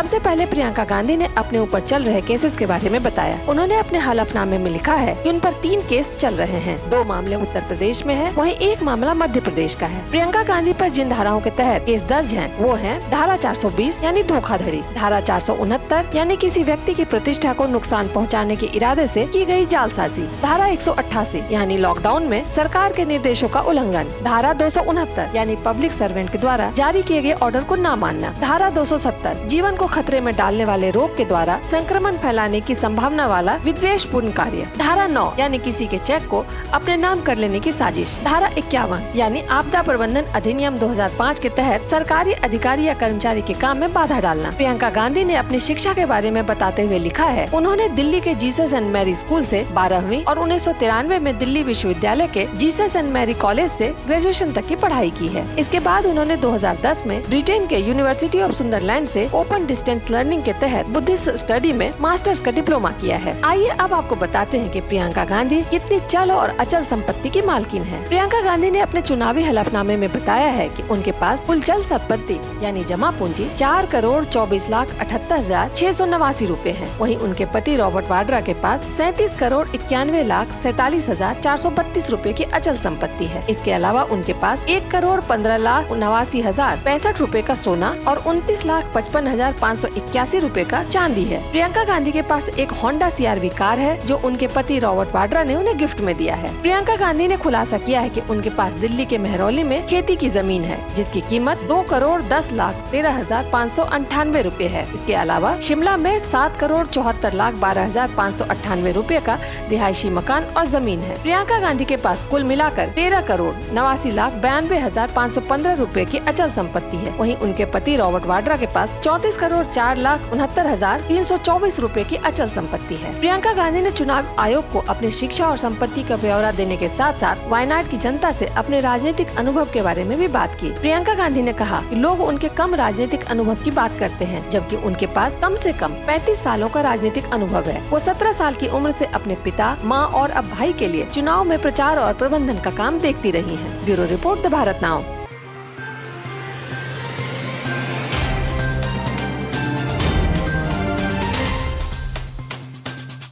सबसे पहले प्रियंका गांधी ने अपने ऊपर चल रहे केसेस के बारे में बताया। उन्होंने अपने हलफनामे में लिखा है कि उन पर 3 केस चल रहे हैं। 2 मामले उत्तर प्रदेश में है, वहीं 1 मामला मध्य प्रदेश का है। प्रियंका गांधी पर जिन धाराओं के तहत केस दर्ज हैं, वो है धारा 420 यानी धोखाधड़ी, धारा 469 यानी किसी व्यक्ति की प्रतिष्ठा को नुकसान पहुंचाने के इरादे से की गई जालसाजी, धारा 188 यानी लॉकडाउन में सरकार के निर्देशों का उल्लंघन, धारा 269 यानी पब्लिक सर्वेंट के द्वारा जारी किए गए ऑर्डर को न मानना, धारा 270 जीवन को खतरे में डालने वाले रोग के द्वारा संक्रमण फैलाने की संभावना वाला विद्वेषपूर्ण कार्य, धारा 9 यानी किसी के चेक को अपने नाम कर लेने की साजिश, धारा 51 यानी आपदा प्रबंधन अधिनियम 2005 के तहत सरकारी अधिकारी या कर्मचारी के काम में बाधा डालना। प्रियंका गांधी ने अपनी शिक्षा के बारे में बताते हुए लिखा है, उन्होंने दिल्ली के जीसस एंड मैरी स्कूल से 12वीं और 1993 में दिल्ली विश्वविद्यालय के जीसस एंड मैरी कॉलेज से ग्रेजुएशन तक की पढ़ाई की है। इसके बाद उन्होंने 2010 में ब्रिटेन के यूनिवर्सिटी ऑफ सुंदरलैंड से ओपन डिस्टेंस लर्निंग के तहत बुद्धिस्ट स्टडी में मास्टर्स का डिप्लोमा किया है। आइए अब आपको बताते हैं कि प्रियंका गांधी कितनी चल और अचल संपत्ति की मालकिन है। प्रियंका गांधी ने अपने चुनावी हलफनामे में बताया है कि उनके पास कुल चल संपत्ति यानी जमा पूंजी 4,24,78,689 रूपए है। वहीं उनके पति रॉबर्ट वाड्रा के पास 37,91,47,432 रूपए की अचल संपत्ति है। इसके अलावा उनके पास 1,15,79,65 रूपए का सोना और 29,55,581 रूपए का चांदी है। प्रियंका गांधी के पास एक होंडा CR-V कार है जो उनके पति रॉबर्ट वाड्रा ने उन्हें गिफ्ट में दिया है। प्रियंका गांधी ने खुलासा किया है कि उनके पास दिल्ली के मेहरौली में खेती की जमीन है जिसकी कीमत 2,10,13,598 रूपए है। इसके अलावा शिमला में 7,74,12,598 रूपए का रिहायशी मकान और जमीन है। प्रियंका गांधी के पास कुल मिलाकर 13,89,92,515 रूपए की अचल संपत्ति है। वहीं उनके पति रॉबर्ट वाड्रा के पास 34,04,69,324 रूपए की अचल संपत्ति है। प्रियंका गांधी ने चुनाव आयोग को अपनी शिक्षा और संपत्ति का ब्यौरा देने के साथ साथ वायनाड की जनता से अपने राजनीतिक अनुभव के बारे में भी बात की। प्रियंका गांधी ने कहा कि लोग उनके कम राजनीतिक अनुभव की बात करते हैं, जबकि उनके पास कम से कम 35 सालों का राजनीतिक अनुभव है। वो 17 साल की उम्र से अपने पिता, माँ और अब भाई के लिए चुनाव में प्रचार और प्रबंधन का काम देखती रही हैं। Bureau report the Bharat now.